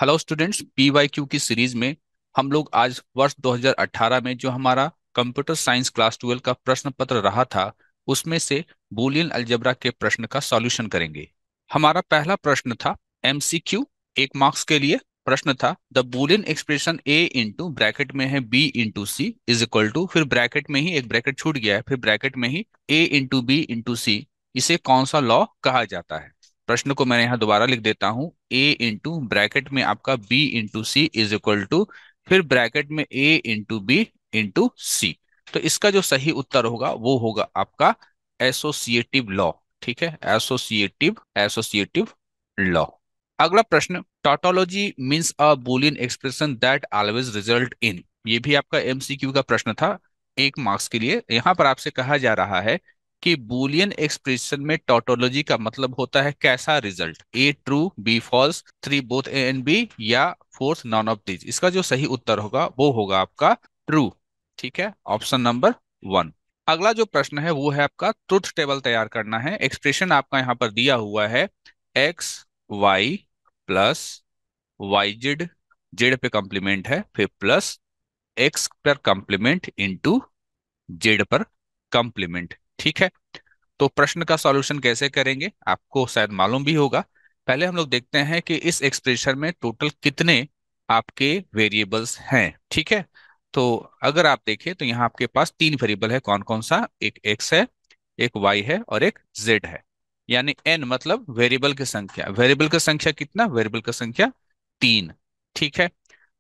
Hello students, PYQ की series में हम लोग आज वर्ष 2018 में जो हमारा कंप्यूटर साइंस क्लास 12 का प्रश्न पत्र रहा था उसमें से बूलियन अलजेब्रा के प्रश्न का सॉल्यूशन करेंगे। हमारा पहला प्रश्न था एमसीक्यू, 1 मार्क्स के लिए। प्रश्न था the Boolean expression A into bracket में है B into C is equal to, फिर ब्रैकेट में ही एक ब्रैकेट छूट गया है, फिर ब्रैकेट में ही ए इंटू बी इंटू सी, इसे कौन सा लॉ कहा जाता है। प्रश्न को मैंने यहाँ दोबारा लिख देता हूं। ए इंटू ब्रैकेट में आपका B into C is equal to, फिर ब्रैकेट में A into B into C. तो इसका जो सही उत्तर होगा वो होगा आपका एसोसिएटिव लॉ। ठीक है, एसोसिएटिव एसोसिएटिव लॉ। अगला प्रश्न, tautology means a Boolean expression that always result in. ये भी आपका एमसीक्यू का प्रश्न था, 1 मार्क्स के लिए। यहाँ पर आपसे कहा जा रहा है कि बूलियन एक्सप्रेशन में टॉटोलॉजी का मतलब होता है कैसा result, A true B false, three both A and B, या फोर्थ नॉन ऑफ दीज। इसका जो सही उत्तर होगा वो होगा आपका ट्रू। ठीक है, ऑप्शन नंबर 1। अगला जो प्रश्न है वो है आपका ट्रुथ टेबल तैयार करना है। एक्सप्रेशन आपका यहाँ पर दिया हुआ है X Y plus Y Z, Z पे कंप्लीमेंट है, फिर प्लस एक्स पर कंप्लीमेंट इंटू जेड पर कंप्लीमेंट। ठीक है, तो प्रश्न का सॉल्यूशन कैसे करेंगे आपको शायद मालूम भी होगा। पहले हम लोग देखते हैं कि इस एक्सप्रेशन में टोटल कितने आपके वेरिएबल्स हैं। ठीक है, तो अगर आप देखें तो यहाँ आपके पास 3 वेरिएबल है। कौन कौन सा? एक एक्स है, एक वाई है और एक जेड है। यानी एन मतलब वेरिएबल की संख्या। वेरिएबल की संख्या कितना? वेरिएबल की संख्या 3। ठीक है,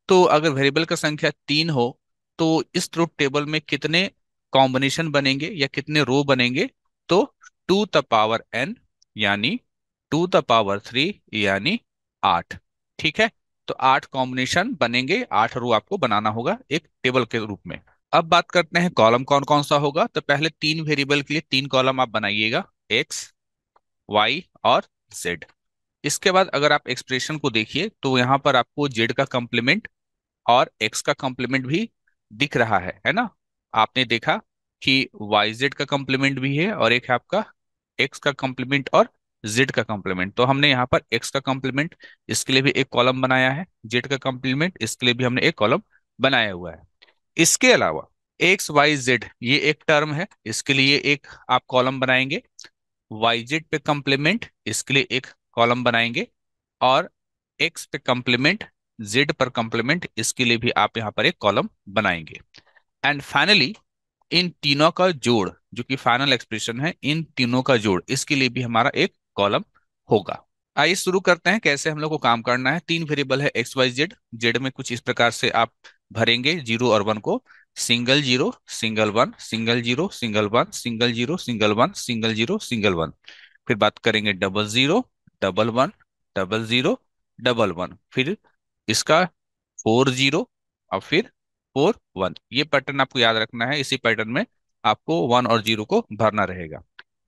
तो अगर वेरिएबल का संख्या 3 हो तो इस ट्रुथ टेबल में कितने कॉम्बिनेशन बनेंगे या कितने रो बनेंगे? तो 2 द पावर n, यानी 2 द पावर 3, यानी 8। ठीक है, तो 8 कॉम्बिनेशन बनेंगे, 8 रो आपको बनाना होगा एक टेबल के रूप में। अब बात करते हैं कॉलम कौन कौन सा होगा। तो पहले 3 वेरिएबल के लिए 3 कॉलम आप बनाइएगा, एक्स वाई और जेड। इसके बाद अगर आप एक्सप्रेशन को देखिए तो यहाँ पर आपको जेड का कंप्लीमेंट और एक्स का कंप्लीमेंट भी दिख रहा है ना। आपने देखा कि वाई जेड का कंप्लीमेंट भी है और एक है आपका एक्स का कंप्लीमेंट और जेड का कंप्लीमेंट। तो हमने यहाँ पर एक्स का कंप्लीमेंट, इसके लिए भी एक कॉलम बनाया है, जेड का कंप्लीमेंट, इसके लिए भी हमने एक कॉलम बनाया हुआ है। इसके अलावा एक्स वाई जेड ये एक टर्म है, इसके लिए एक आप कॉलम बनाएंगे। वाई जेड पे कंप्लीमेंट, इसके लिए एक कॉलम बनाएंगे। और एक्स पे कंप्लीमेंट, जेड पर कंप्लीमेंट, इसके लिए भी आप यहाँ पर एक कॉलम बनाएंगे। एंड फाइनली इन तीनों का जोड़, जो कि फाइनल एक्सप्रेशन है, इन तीनों का जोड़, इसके लिए भी हमारा एक कॉलम होगा। आइए शुरू करते हैं कैसे हम लोग को काम करना है। 3 वेरिएबल है एक्स वाई जेड। जेड में कुछ इस प्रकार से आप भरेंगे 0 और 1 को। Single zero single one, single zero single one, single zero single one, single zero single one. फिर बात करेंगे double zero double one, double zero double one, फिर इसका 4 0 और फिर 4 1। ये पैटर्न आपको याद रखना है। इसी पैटर्न में आपको 1 और 0 को भरना रहेगा।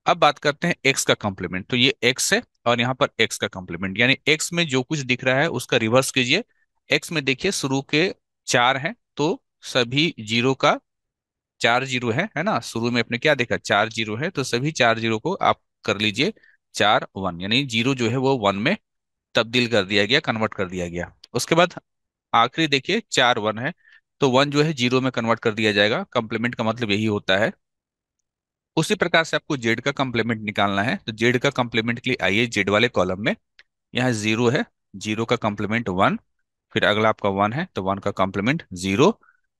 अब बात करते हैं एक्स का कंप्लीमेंट। तो ये एक्स है और यहाँ पर एक्स का कंप्लीमेंट, यानी एक्स में जो कुछ दिख रहा है उसका रिवर्स कीजिए। एक्स में देखिए शुरू के 4 हैं तो सभी जीरो का 4 0 है ना। शुरू में आपने क्या देखा? 4 0 है, तो सभी 4 0 को आप कर लीजिए 4 1, यानी जीरो जो है वो 1 में तब्दील कर दिया गया, कन्वर्ट कर दिया गया। उसके बाद आखिरी देखिए 4 1 है, तो 1 जो है 0 में कन्वर्ट कर दिया जाएगा। कंप्लीमेंट का मतलब यही होता है। उसी प्रकार से आपको जेड का कंप्लीमेंट निकालना है। तो जेड का कंप्लीमेंट के लिए आइए जेड वाले कॉलम में, यहाँ 0 है, 0 का कंप्लीमेंट 1, फिर अगला आपका 1 है तो 1 का कंप्लीमेंट 0,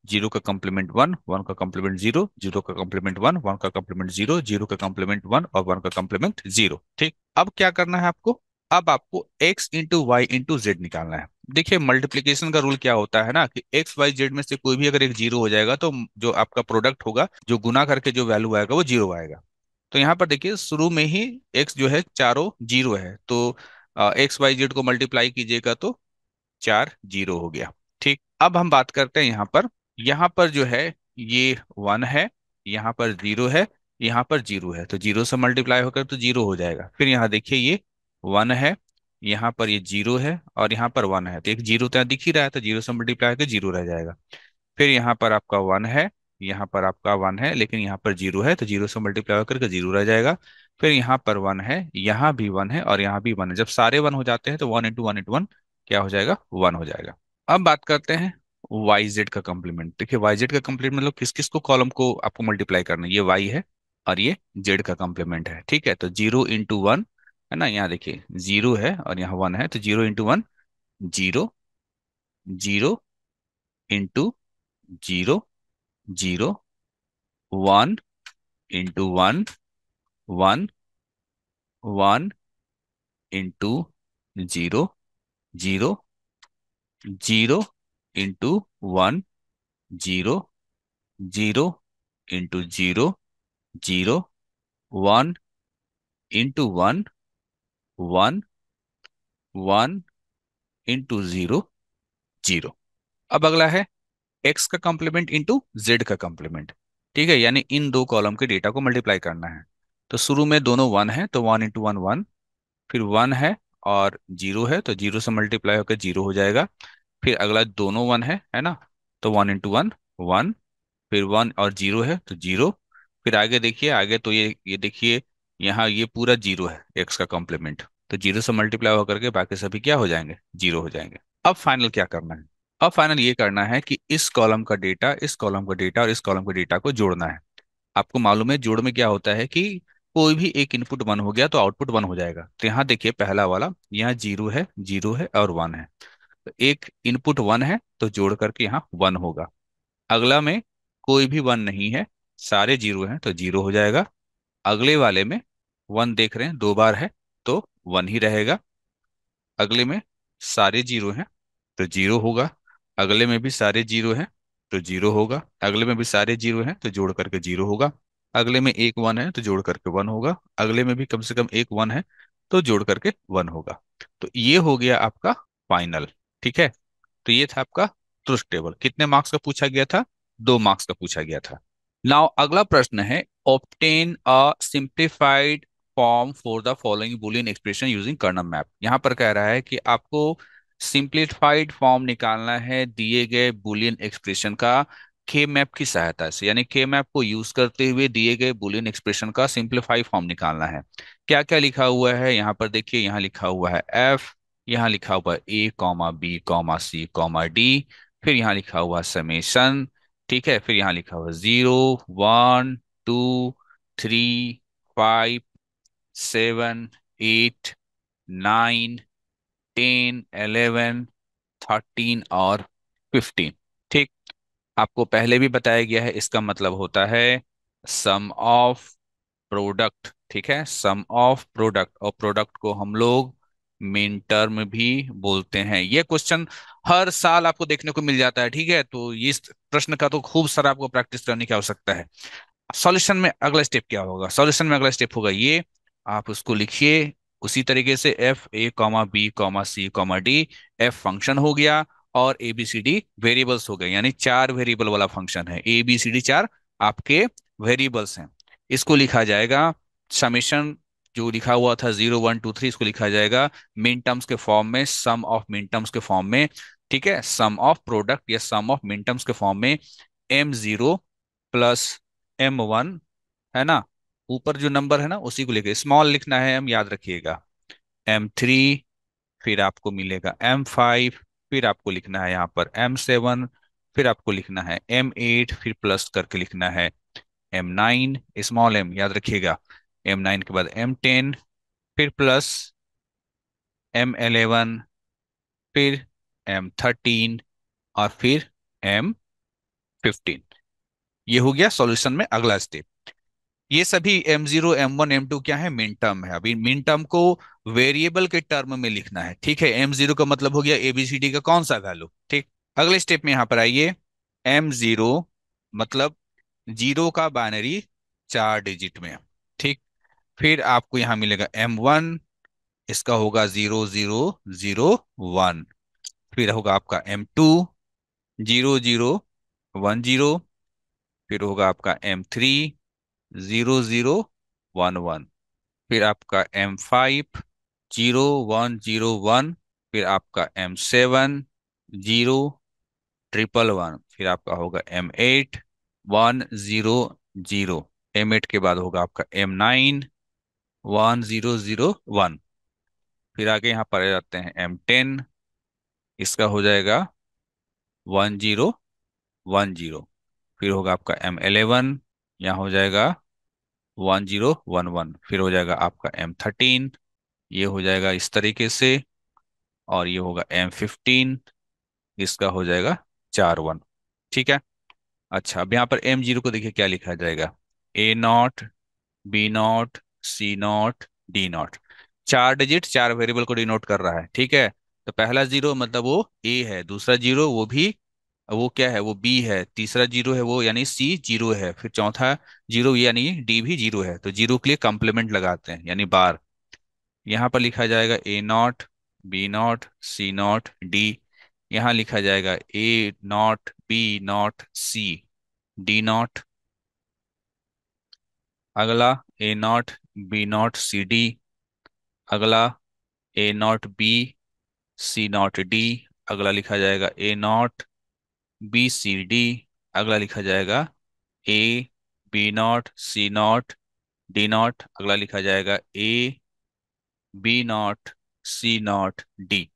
0 का कंप्लीमेंट 1, 1 का कंप्लीमेंट 0, 0 का कंप्लीमेंट 1, 1 का कंप्लीमेंट 0, 0 का कंप्लीमेंट 1 और 1 का कंप्लीमेंट 0। ठीक, अब क्या करना है आपको? अब आपको x into Y into Z निकालना है। देखिए मल्टीप्लीकेशन का रूल क्या होता है ना, कि एक्स वाई जेड में से कोई भी अगर एक 0 हो जाएगा तो जो आपका प्रोडक्ट होगा, जो गुना करके जो वैल्यू आएगा वो 0 आएगा। तो यहाँ पर देखिए शुरू में ही x जो है चारों 0 है, तो एक्स वाई जेड को मल्टीप्लाई कीजिएगा तो 4 0 हो गया। ठीक, अब हम बात करते हैं यहाँ पर जो है ये 1 है, यहाँ पर 0 है, यहाँ पर 0 है, तो 0 से मल्टीप्लाई होकर तो 0 हो जाएगा। फिर यहाँ देखिए ये 1 है, यहाँ पर ये 0 है और यहाँ पर 1 है, तो एक 0 तो यहाँ दिख ही रहा है, तो 0 से मल्टीप्लाई होकर 0 रह जाएगा। फिर यहाँ पर आपका 1 है, यहाँ पर आपका 1 है, लेकिन यहाँ पर 0 है, तो 0 से मल्टीप्लाई होकर के 0 रह जाएगा। फिर यहाँ पर 1 है, यहाँ भी 1 है और यहाँ भी 1 है। जब सारे 1 हो जाते हैं तो 1 इंटू 1 इंटू 1 क्या हो जाएगा, 1 हो जाएगा। अब बात करते हैं वाई जेड का कंप्लीमेंट। देखिए वाई जेड का कंप्लीमेंट मतलब किस किस को कॉलम को आपको मल्टीप्लाई करना है, ये वाई है और ये जेड का कंप्लीमेंट है, ठीक है। तो 0 × 1 है ना, यहाँ देखिए 0 है और यहाँ 1 है, तो 0 × 1 0, 0 × 0 0, 1 × 1 1, 1 × 0 0, 0 × 1 0, 0 × 0 0, 1 × 1 1, 1 × 0 0। अब अगला है एक्स का कंप्लीमेंट इंटू जेड का कंप्लीमेंट, ठीक है, यानी इन दो कॉलम के डेटा को मल्टीप्लाई करना है। तो शुरू में दोनों 1 है तो 1 × 1 1, फिर 1 है और 0 है तो 0 से मल्टीप्लाई होकर 0 हो जाएगा। फिर अगला दोनों 1 है ना, तो 1 × 1 1, फिर 1 और 0 है तो 0। फिर आगे देखिए, आगे तो ये देखिए, यहाँ ये पूरा 0 है एक्स का कॉम्प्लीमेंट, तो 0 से मल्टीप्लाई होकर के बाकी सभी क्या हो जाएंगे, 0 हो जाएंगे। अब फाइनल क्या करना है, अब फाइनल ये करना है कि इस कॉलम का डेटा, इस कॉलम का डेटा और इस कॉलम के डेटा को जोड़ना है। आपको मालूम है जोड़ में क्या होता है कि कोई भी एक इनपुट 1 हो गया तो आउटपुट 1 हो जाएगा। तो यहाँ देखिए पहला वाला, यहाँ 0 है और 1 है, तो एक इनपुट 1 है तो जोड़ करके यहाँ 1 होगा। अगला में कोई भी 1 नहीं है, सारे 0 हैं तो 0 हो जाएगा। अगले वाले में 1 देख रहे हैं 2 बार है तो 1 ही रहेगा। अगले में सारे 0 हैं तो 0 होगा। अगले में भी सारे 0 हैं तो 0 होगा। अगले में भी सारे 0 हैं तो जोड़ करके 0 होगा। अगले में एक 1 है तो जोड़ करके 1 होगा। अगले में भी कम से कम एक 1 है तो जोड़ करके 1 होगा। तो ये हो गया आपका फाइनल, ठीक है। तो ये था आपका ट्रुथ टेबल। कितने मार्क्स का पूछा गया था, 2 मार्क्स का पूछा गया था। नाउ अगला प्रश्न है, obtain a simplified form for the following Boolean expression using Karnaugh map. यहाँ पर कह रहा है कि आपको सिंप्लीफाइड फॉर्म निकालना है दिए गए बूलियन एक्सप्रेशन का के मैप की सहायता से, यानी के मैप को यूज करते हुए दिए गए बूलियन एक्सप्रेशन का सिंप्लीफाइड फॉर्म निकालना है। क्या क्या लिखा हुआ है यहाँ पर देखिए, यहाँ लिखा हुआ है एफ, यहाँ लिखा हुआ है ए comma B comma C comma D, फिर यहाँ लिखा हुआ है समेशन, ठीक है, फिर यहाँ लिखा हुआ 0, 1, 2, 3, 5, 7, 8, 9, 10, 11, 13 और 15, ठीक। आपको पहले भी बताया गया है, इसका मतलब होता है सम ऑफ प्रोडक्ट, ठीक है, सम ऑफ प्रोडक्ट, और प्रोडक्ट को हम लोग मिन टर्म भी बोलते हैं। ये क्वेश्चन हर साल आपको देखने को मिल जाता है, ठीक है, तो ये इस प्रश्न का तो खूब सारा आपको प्रैक्टिस करने की आवश्यकता है। सॉल्यूशन में अगला स्टेप क्या होगा, सॉल्यूशन में अगला स्टेप होगा ये, आप उसको लिखिए उसी तरीके से, F A comma B comma C comma D, F function हो गया और A B C D variables हो गए, यानी 4 वेरिएबल वाला फंक्शन है, ए बी सी डी 4 आपके वेरिएबल्स हैं। इसको लिखा जाएगा समेशन, जो लिखा हुआ था 0, 1, 2, 3, इसको लिखा जाएगा मिन टर्म्स के फॉर्म में, सम ऑफ मिन टर्म्स के फॉर्म में, ठीक है, सम ऑफ प्रोडक्ट या सम ऑफ मिन टर्म्स के फॉर्म में, M0 + M1, है ना, ऊपर जो नंबर है ना उसी को लेके स्मॉल लिखना है, हम याद रखिएगा, M3, फिर आपको मिलेगा M5, फिर आपको लिखना है यहाँ पर M7, फिर आपको लिखना है M8, फिर प्लस करके लिखना है M9, स्मॉल m याद रखिएगा, M9 के बाद M10, फिर प्लस M11, फिर M13 और फिर M15। ये हो गया सॉल्यूशन में अगला स्टेप। ये सभी M0 M1 M2 क्या है, मिन टर्म है। अभी मिन टर्म को वेरिएबल के टर्म में लिखना है, ठीक है। M0 का मतलब हो गया ABCD का कौन सा वैल्यू, ठीक। अगले स्टेप में यहां पर आइए, M0 मतलब 0 का बाइनरी 4 डिजिट में, ठीक। फिर आपको यहां मिलेगा M1, इसका होगा 0001, फिर होगा आपका M2 0010, फिर होगा आपका M3 0011, फिर आपका M5 0101, फिर आपका M7 0 1 1 1, फिर आपका होगा M8 1 0 0, M8 के बाद होगा आपका M9 1001, फिर आगे यहाँ पर आ जाते हैं M10 इसका हो जाएगा 1010। फिर होगा आपका M11, यहाँ हो जाएगा 1011। फिर हो जाएगा आपका M13, ये हो जाएगा इस तरीके से। और ये होगा M15, इसका हो जाएगा 41। ठीक है। अच्छा, अब यहाँ पर M0 को देखिए क्या लिखा जाएगा। A0, B0, C0, D0। 4 digit 4 variable को डिनोट कर रहा है। ठीक है। तो पहला जीरो मतलब वो ए है, दूसरा जीरो वो भी, वो क्या है, वो बी है, तीसरा जीरो है वो यानी सी जीरो है, फिर चौथा जीरो यानी डी भी जीरो है। तो जीरो के लिए कंप्लीमेंट लगाते हैं यानी बार। यहाँ पर लिखा जाएगा A0, B0, C0, D। यहाँ लिखा जाएगा A0, B0, C, D0। अगला A0, B0, CD। अगला A0, B, C0, D। अगला लिखा जाएगा A0, B, C, D। अगला लिखा जाएगा A, B0, C0, D0। अगला लिखा जाएगा A, B0, C0, D।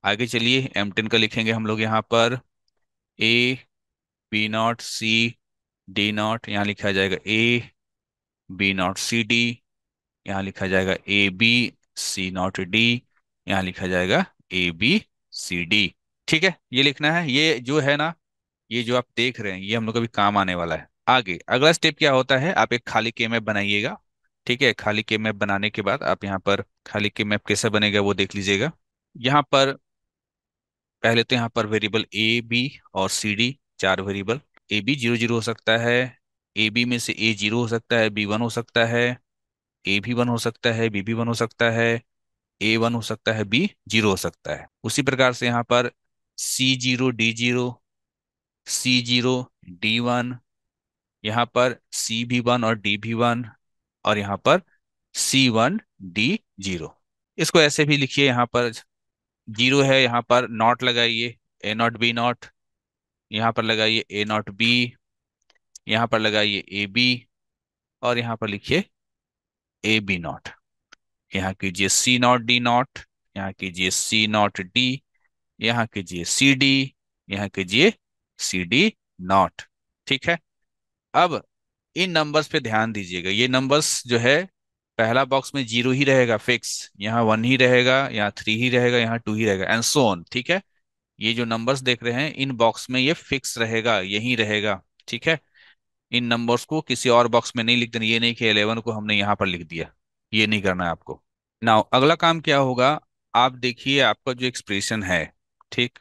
आगे चलिए M10 का लिखेंगे हम लोग यहाँ पर A, B0, C, D0। यहाँ लिखा जाएगा A, B0, C, D। यहाँ लिखा जाएगा A, B, C0, D। यहाँ लिखा जाएगा A, B, C, D। ठीक है, ये लिखना है। ये जो है ना, ये जो आप देख रहे हैं ये हम लोग का भी काम आने वाला है। आगे अगला स्टेप क्या होता है, आप एक खाली के मैप बनाइएगा। ठीक है, खाली के मैप बनाने के बाद आप यहाँ पर खाली के मैप कैसे बनेगा वो देख लीजिएगा। यहाँ पर पहले तो यहाँ पर वेरिएबल A, B और C, D, 4 variable. A, B 0 0 हो सकता है, A, B में से A 0 हो सकता है, B 1 हो सकता है, A भी 1 हो सकता है, B भी 1 हो सकता है, A 1 हो सकता है, B 0 हो सकता है। उसी प्रकार से यहाँ पर C 0 D 0, C 0 D 1, यहाँ पर C भी 1 और D भी 1, और यहाँ पर C 1 D 0। इसको ऐसे भी लिखिए, यहाँ पर जीरो है, यहाँ पर नॉट लगाइए, A 0 B 0। यहाँ पर लगाइए A 0 B। यहाँ पर लगाइए AB। और यहाँ पर लिखिए AB 0। यहाँ कीजिए C 0 D 0। यहाँ कीजिए C 0 D। यहाँ कीजिए CD। यहाँ कीजिए CD 0। ठीक है। अब इन नंबर्स पे ध्यान दीजिएगा। ये नंबर्स जो है, पहला बॉक्स में जीरो ही रहेगा फिक्स, यहाँ 1 ही रहेगा, यहाँ 3 ही रहेगा, यहाँ 2 ही रहेगा, एंड सो ऑन। ठीक है। ये जो नंबर्स देख रहे हैं इन बॉक्स में ये फिक्स रहेगा, यही रहेगा। ठीक है। इन नंबर्स को किसी और बॉक्स में नहीं लिख देना। ये नहीं कि 11 को हमने यहाँ पर लिख दिया, ये नहीं करना है आपको। नाउ अगला काम क्या होगा, आप देखिए आपका जो एक्सप्रेशन है, ठीक,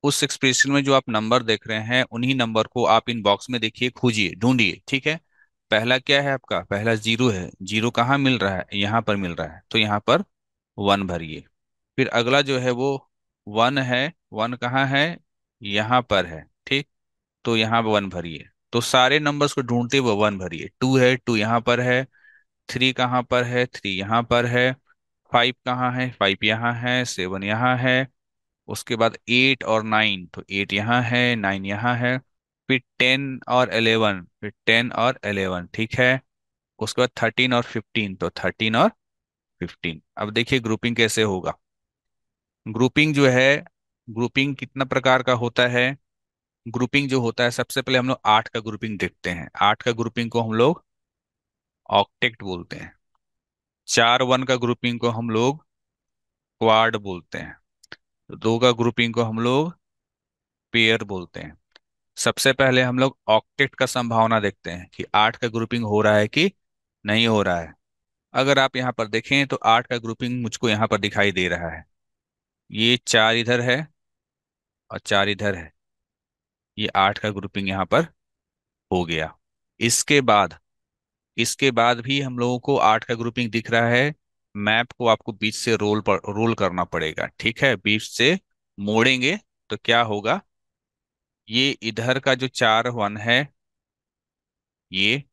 उस एक्सप्रेशन में जो आप नंबर देख रहे हैं उन्हीं नंबर को आप इन बॉक्स में देखिए, खोजिए, ढूंढिए। ठीक है। पहला क्या है आपका, पहला जीरो है। जीरो कहाँ मिल रहा है, यहाँ पर मिल रहा है, तो यहाँ पर 1 भरिए। फिर अगला जो है वो 1 है। 1 कहाँ है, यहाँ पर है। ठीक, तो यहाँ पर 1 भरिए। तो सारे नंबर्स को ढूंढते हुए 1 भरिए। 2 है, 2 यहाँ पर है। 3 कहाँ पर है, 3 यहाँ पर है। 5 कहाँ है, 5 यहाँ है। 7 यहाँ है। उसके बाद 8 और 9, तो 8 यहाँ है, 9 यहाँ है। फिर 10 और 11, फिर 10 और 11। ठीक है। उसके बाद 13 और 15, तो 13 और 15। अब देखिए ग्रुपिंग कैसे होगा। ग्रुपिंग जो है, ग्रुपिंग कितना प्रकार का होता है। ग्रुपिंग जो होता है, सबसे पहले हम लोग 8 का ग्रुपिंग देखते हैं। 8 का ग्रुपिंग को हम लोग ऑक्टेट बोलते हैं। 4 1 का ग्रुपिंग को हम लोग क्वाड बोलते हैं। 2 का ग्रुपिंग को हम लोग पेयर बोलते हैं। सबसे पहले हम लोग ऑक्टेट का संभावना देखते हैं कि 8 का ग्रुपिंग हो रहा है कि नहीं हो रहा है। अगर आप यहाँ पर देखें तो 8 का ग्रुपिंग मुझको यहाँ पर दिखाई दे रहा है। ये 4 इधर है और 4 इधर है। ये 8 का ग्रुपिंग यहाँ पर हो गया। इसके बाद, इसके बाद भी हम लोगों को 8 का ग्रुपिंग दिख रहा है। मैप को आपको बीच से रोल करना पड़ेगा। ठीक है, बीच से मोड़ेंगे तो क्या होगा, ये इधर का जो 4 1 है, ये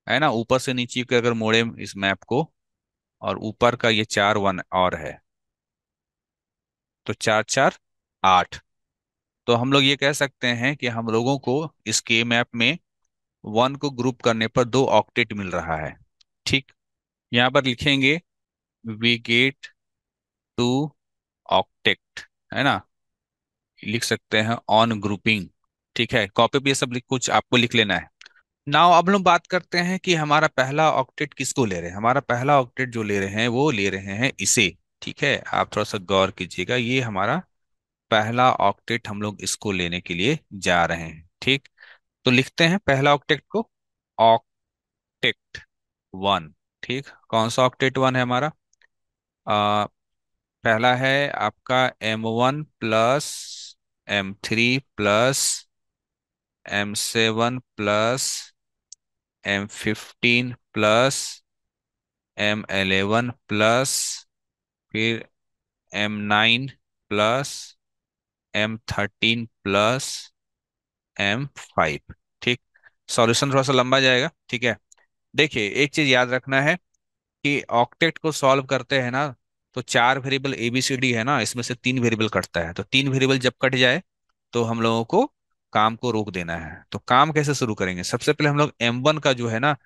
है ना, ऊपर से नीचे के अगर मोड़े इस मैप को, और ऊपर का ये 4 1 और है, तो 4 4 8। तो हम लोग ये कह सकते हैं कि हम लोगों को इस के मैप में 1 को ग्रुप करने पर 2 ऑक्टेट मिल रहा है। ठीक, यहाँ पर लिखेंगे वी गेट 2 ऑक्टेट। है ना, लिख सकते हैं ऑन ग्रुपिंग। ठीक है, कॉपी पे ये सब कुछ आपको लिख लेना है। नाउ अब हम बात करते हैं कि हमारा पहला ऑक्टेट किसको ले रहे हैं। हमारा पहला ऑक्टेट जो ले रहे हैं वो ले रहे हैं इसे। ठीक है, आप थोड़ा सा गौर कीजिएगा, ये हमारा पहला ऑक्टेट हम लोग इसको लेने के लिए जा रहे हैं। ठीक, तो लिखते हैं पहला ऑक्टेट को, ऑक्टेट वन। ठीक, कौन सा ऑक्टेट वन है हमारा? आ, पहला है आपका M1 + M3 + M7 + M15 + M11 + फिर M9 + M13 + M5। ठीक, सॉल्यूशन थोड़ा सा लंबा जाएगा। ठीक है, देखिए एक चीज याद रखना है कि ऑक्टेट को सॉल्व करते हैं ना, तो चार वेरिएबल ABCD है ना, इसमें से तीन वेरिएबल कटता है। तो तीन वेरिएबल जब कट जाए तो हम लोगों को काम को रोक देना है। तो काम कैसे शुरू करेंगे? सबसे पहले हम लोग M1 का जो है ना,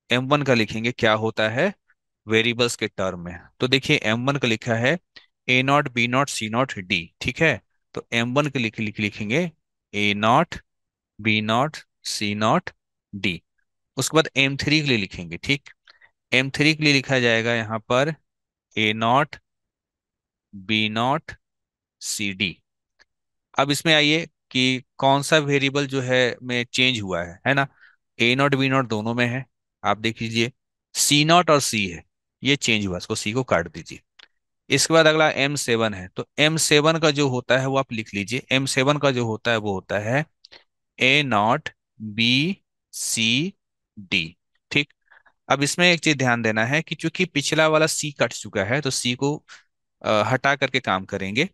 M1 का लिखेंगे क्या होता है वेरिएबल्स के टर्म में। तो देखिए M1 का लिखा है A0 B0 C0 D। ठीक है, तो M1 के लिखेंगे A0 B0 C0 D। उसके बाद M3 के लिए लिखेंगे। ठीक, M3 के लिए लिखा जाएगा यहाँ पर A0 B0 CD। अब इसमें आइए कि कौन सा वेरिएबल जो है में चेंज हुआ है ना। A0 B0 दोनों में है, आप देख लीजिए। C0 और C है, ये चेंज हुआ, इसको C को काट दीजिए। इसके बाद अगला M7 है, तो M7 का जो होता है वो आप लिख लीजिए। M7 का जो होता है वो होता है A0 B C D। ठीक, अब इसमें एक चीज ध्यान देना है कि चूंकि पिछला वाला C कट चुका है, तो C को हटा करके काम करेंगे।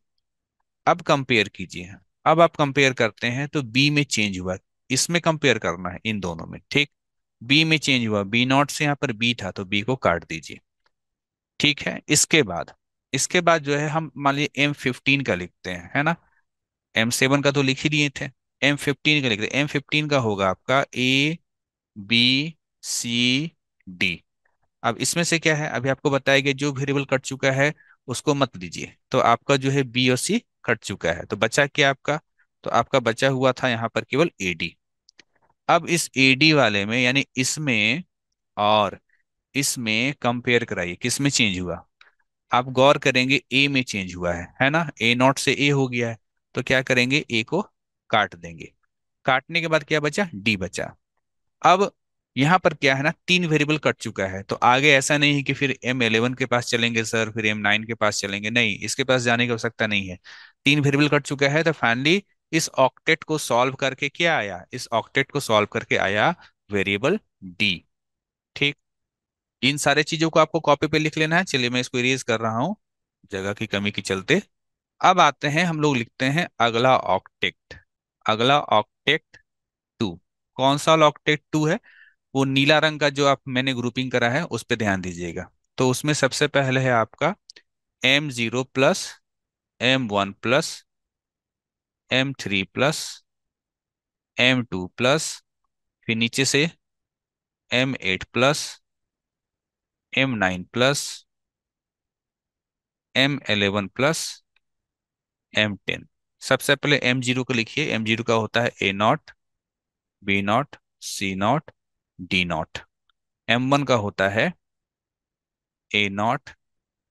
अब कंपेयर कीजिए, अब आप कंपेयर करते हैं तो बी में चेंज हुआ, इसमें कंपेयर करना है इन दोनों में। ठीक, बी में चेंज हुआ, B0 से यहाँ पर बी था तो बी को काट दीजिए। ठीक है, इसके बाद जो है हम मान लीजिए M15 का लिखते हैं, है ना। M7 का तो लिख ही दिए थे, M15 का लिखते हैं। M15 का होगा आपका A B C D। अब इसमें से क्या है, अभी आपको बताया कि जो वेरिएबल कट चुका है उसको मत लीजिए, तो आपका जो है बी और सी कट चुका है, तो बचा क्या आपका? तो आपका बचा हुआ था यहाँ पर केवल AD। अब इस AD वाले में यानी इसमें और इसमें कंपेयर कराइए, किस में चेंज हुआ। आप गौर करेंगे A में चेंज हुआ है ना, A0 से A हो गया है। तो क्या करेंगे, A को काट देंगे। काटने के बाद क्या बचा? D बचा। अब यहाँ पर क्या है ना, तीन वेरिएबल कट चुका है, तो आगे ऐसा नहीं है कि फिर M11 के पास चलेंगे सर, फिर M9 के पास चलेंगे, नहीं, इसके पास जाने की आवश्यकता नहीं है। तीन वेरिएबल कट चुका है, तो फाइनली इस ऑक्टेट को सॉल्व करके क्या आया, इस ऑक्टेट को सॉल्व करके आया वेरिएबल D। ठीक, इन सारे चीजों को आपको कॉपी पे लिख लेना है। चलिए मैं इसको इरेज कर रहा हूँ जगह की कमी के चलते। अब आते हैं, हम लोग लिखते हैं अगला ऑक्टेट। अगला ऑक्टेट टू। कौन सा ऑक्टेट टू है? वो नीला रंग का जो आप मैंने ग्रुपिंग करा है उस पे ध्यान दीजिएगा। तो उसमें सबसे पहले है आपका M0 + M1 + M3 + फिर नीचे से M8 + M9 + M11 + M10। सबसे पहले M0 को लिखिए। M0 का होता है A0 B0 C0 D0। M1 का होता है A0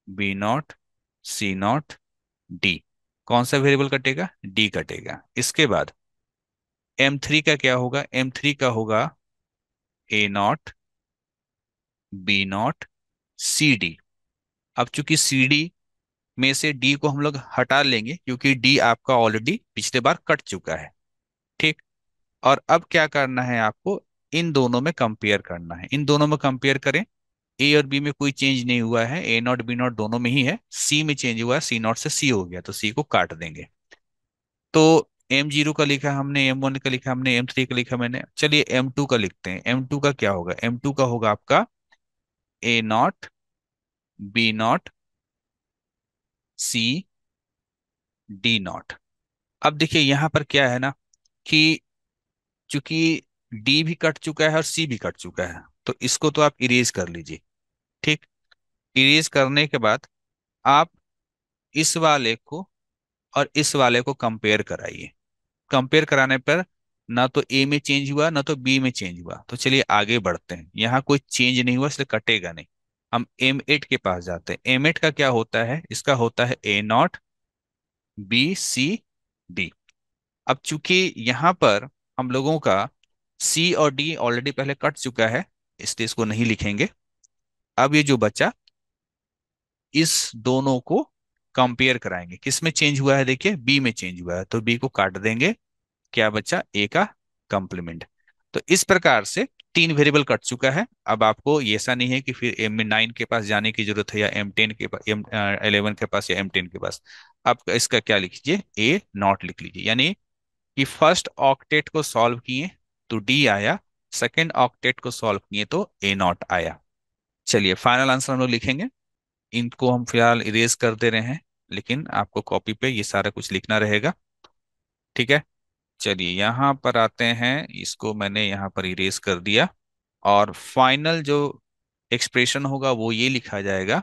B0 C0 D। कौन सा वेरिएबल कटेगा? D कटेगा। इसके बाद M3 का क्या होगा? M3 का होगा A0 B0 CD। अब चूंकि CD में से D को हम लोग हटा लेंगे क्योंकि D आपका ऑलरेडी पिछले बार कट चुका है। ठीक, और अब क्या करना है आपको, इन दोनों में कंपेयर करना है। इन दोनों में कंपेयर करें, A और B में कोई चेंज नहीं हुआ है, A0 B0 दोनों में ही है। C में चेंज हुआ है, C0 से C हो गया, तो C को काट देंगे। तो M0 का लिखा हमने, M1 का लिखा हमने, M3 का लिखा मैंने। चलिए M2 का लिखते हैं। M2 का क्या होगा? M2 का होगा आपका A0 B0 C अब देखिए यहाँ पर क्या है ना कि चूंकि D भी कट चुका है और C भी कट चुका है, तो इसको तो आप इरेज कर लीजिए। ठीक, इरेज करने के बाद आप इस वाले को और इस वाले को कंपेयर कराइए। कंपेयर कराने पर ना तो ए में चेंज हुआ ना तो बी में चेंज हुआ, तो चलिए आगे बढ़ते हैं। यहाँ कोई चेंज नहीं हुआ इसलिए कटेगा नहीं। हम M8 के पास जाते हैं। M8 का क्या होता है, इसका होता है A0 B C D। अब चूंकि यहाँ पर हम लोगों का सी और डी ऑलरेडी पहले कट चुका है, इसलिए इसको नहीं लिखेंगे। अब ये जो बचा, इस दोनों को कंपेयर कराएंगे। किस में चेंज हुआ है, देखिए बी में चेंज हुआ है, तो बी को काट देंगे। क्या बचा, ए का कंप्लीमेंट। तो इस प्रकार से तीन वेरिएबल कट चुका है। अब आपको ये ऐसा नहीं है कि फिर M9 के पास जाने की जरूरत है, या M10 के पास, M11 के पास, या M10 के पास। आप इसका क्या लिख लीजिए, A0 लिख लीजिए। यानी कि फर्स्ट ऑक्टेट को सॉल्व किए तो डी आया, सेकेंड ऑक्टेट को सॉल्व किए तो A0 आया। चलिए फाइनल आंसर हम लोग लिखेंगे। इनको हम फिलहाल इरेज कर दे रहे हैं, लेकिन आपको कॉपी पे ये सारा कुछ लिखना रहेगा। ठीक है, चलिए यहाँ पर आते हैं। इसको मैंने यहाँ पर इरेज कर दिया, और फाइनल जो एक्सप्रेशन होगा वो ये लिखा जाएगा।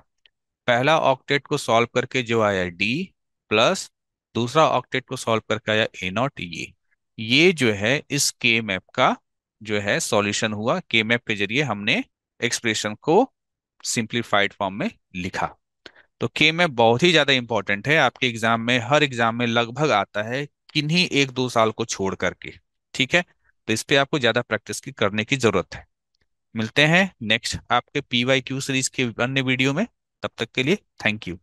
पहला ऑक्टेट को सॉल्व करके जो आया डी, प्लस दूसरा ऑक्टेट को सॉल्व करके आया A0। ये जो है इस के मैप का जो है सॉल्यूशन हुआ। के मैप के जरिए हमने एक्सप्रेशन को सिंप्लीफाइड फॉर्म में लिखा। तो के मैप बहुत ही ज्यादा इंपॉर्टेंट है आपके एग्जाम में, हर एग्जाम में लगभग आता है, किन्हीं एक दो साल को छोड़ करके। ठीक है, तो इस पे आपको ज्यादा प्रैक्टिस की करने की जरूरत है। मिलते हैं नेक्स्ट आपके PYQ सीरीज के अन्य वीडियो में। तब तक के लिए थैंक यू।